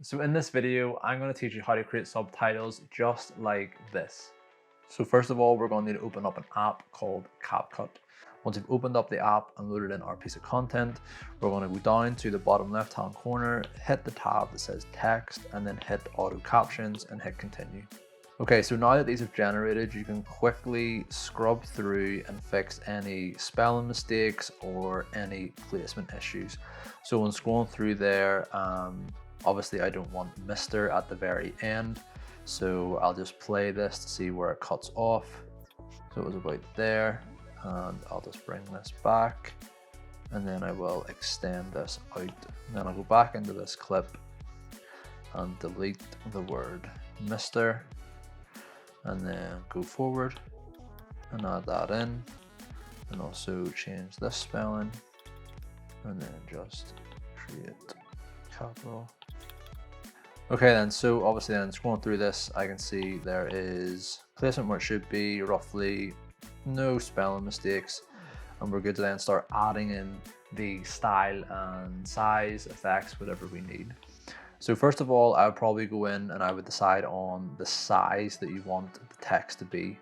So in this video, I'm going to teach you how to create subtitles just like this. So first of all, we're going to need to open up an app called Copcut. Once you've opened up the app and loaded in our piece of content, we're going to go down to the bottom left hand corner, hit the tab that says text, and then hit auto captions and hit continue. Okay, so now that these have generated, you can quickly scrub through and fix any spelling mistakes or any placement issues. So when scrolling through there, obviously I don't want Mr. at the very end, so I'll just play this to see where it cuts off. So it was about there, and I'll just bring this back, and then I will extend this out. And then I'll go back into this clip and delete the word Mr. and then go forward and add that in, and also change this spelling, and then just create capital. Okay then, so obviously then scrolling through this, I can see there is placement where it should be, roughly no spelling mistakes, and we're good to then start adding in the style and size effects, whatever we need. So first of all, I would probably go in and I would decide on the size that you want the text to be.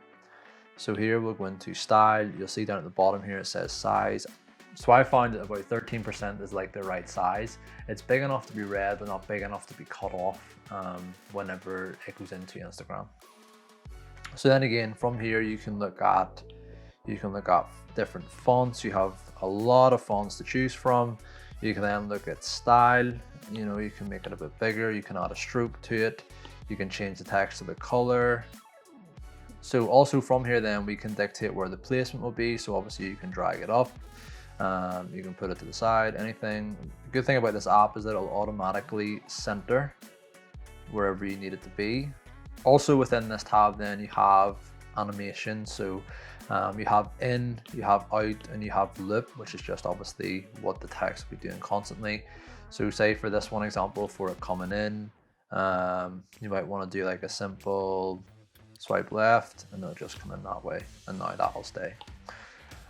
So here we'll go into style. You'll see down at the bottom here it says size. So I found that about 13% is like the right size. It's big enough to be read, but not big enough to be cut off whenever it goes into Instagram. So then again, from here you can look at different fonts. You have a lot of fonts to choose from. You can then look at style. You know, you can make it a bit bigger. You can add a stroke to it. You can change the text to the color. So also from here then we can dictate where the placement will be. So obviously you can drag it up. You can put it to the side, anything. The good thing about this app is that it'll automatically center wherever you need it to be. Also within this tab then you have animation. So you have in, you have out, and you have loop, which is just obviously what the text will be doing constantly. So say for this one example, for it coming in, you might want to do like a simple swipe left and it'll just come in that way, and now that'll stay.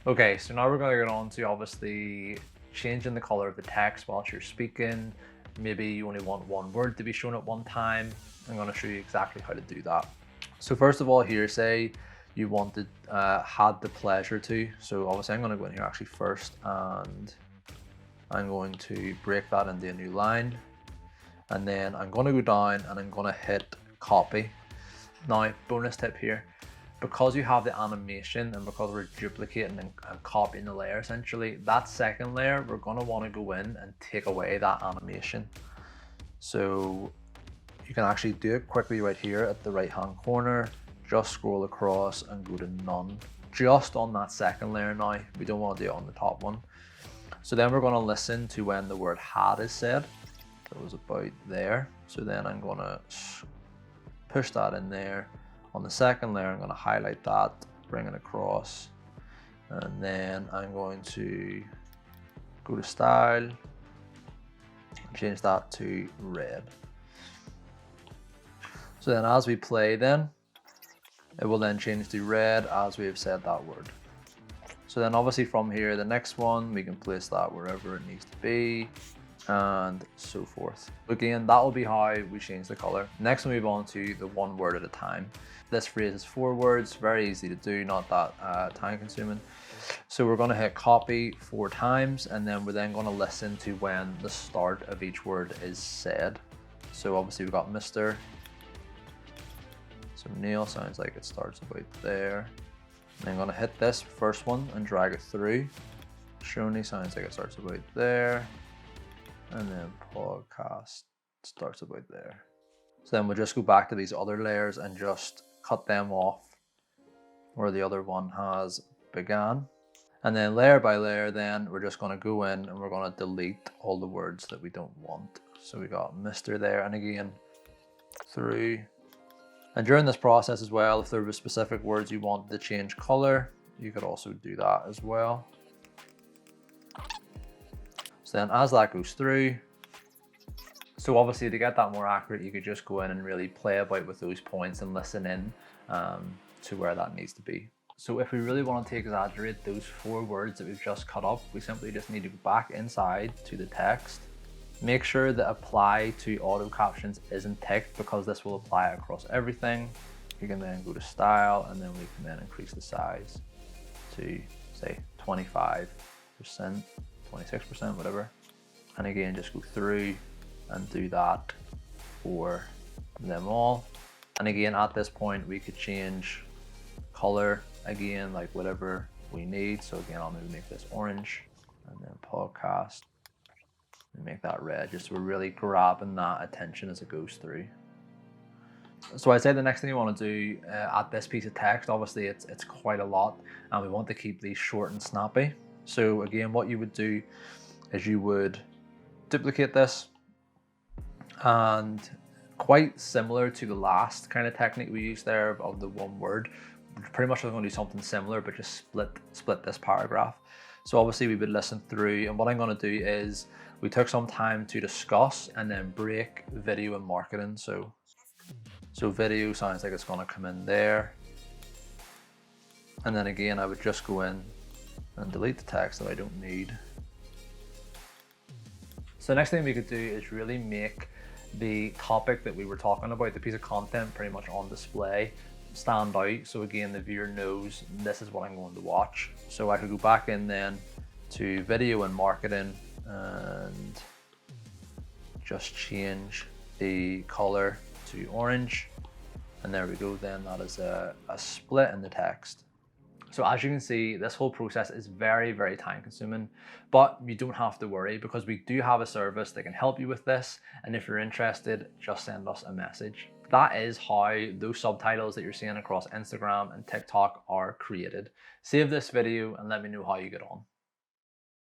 Okay, so now we're going to get on to obviously changing the color of the text whilst you're speaking. Maybe you only want one word to be shown at one time. I'm going to show you exactly how to do that. So first of all here, say you wanted had the pleasure to. So obviously I'm going to go in here actually first, and I'm going to break that into a new line, and then I'm going to go down and I'm going to hit copy. Now, bonus tip here, because you have the animation and because we're duplicating and copying the layer essentially, that second layer we're going to want to go in and take away that animation. So you can actually do it quickly right here at the right hand corner. Just scroll across and go to none, just on that second layer now. We don't want to do it on the top one. So then we're going to listen to when the word had is said. It was about there. So then I'm going to push that in there. On the second layer, I'm going to highlight that, bring it across, and then I'm going to go to style and change that to red. So then as we play then, it will then change to red as we have said that word. So then obviously from here, the next one, we can place that wherever it needs to be, and so forth. Again, that will be how we change the color. Next we'll move on to the one word at a time. This phrase is 4 words, very easy to do, not that time consuming. So we're going to hit copy 4 times, and then we're then going to listen to when the start of each word is said. So obviously we've got Mr. So Neil sounds like it starts about there. And I'm going to hit this first one and drag it through. Shoney sounds like it starts about there. And then podcast starts about there. So then we'll just go back to these other layers and just cut them off where the other one has began. And then layer by layer, then we're just going to go in and we're going to delete all the words that we don't want. So we got Mr. there, and again through. And during this process as well, if there were specific words you wanted to change color, you could also do that as well. So then as that goes through, so obviously to get that more accurate, you could just go in and really play about with those points and listen in to where that needs to be. So if we really want to exaggerate those 4 words that we've just cut up, we simply just need to go back inside to the text, Make sure that apply to auto captions isn't ticked because this will apply across everything. You can then go to style and then we can then increase the size to say 25%, 26%, whatever. And again, just go through and do that for them all. And again, at this point, we could change color again, like whatever we need. So again, I'll maybe make this orange and then podcast and make that red, just so we're really grabbing that attention as it goes through. So I'd say the next thing you want to do at this piece of text, obviously it's quite a lot and we want to keep these short and snappy. So again, what you would do is you would duplicate this, and quite similar to the last kind of technique we used there of the one word, pretty much I'm going to do something similar, but just split this paragraph. So obviously we would listen through, and what I'm going to do is we took some time to discuss and then break video and marketing. So video sounds like it's going to come in there. And then again, I would just go in and delete the text that I don't need. So the next thing we could do is really make the topic that we were talking about, the piece of content pretty much on display, stand out. So again, the viewer knows this is what I'm going to watch. So I could go back in then to video and marketing and just change the color to orange. And there we go, then that is a split in the text. So as you can see, this whole process is very, very time consuming, but you don't have to worry because we do have a service that can help you with this. And if you're interested, just send us a message. That is how those subtitles that you're seeing across Instagram and TikTok are created. Save this video and let me know how you get on.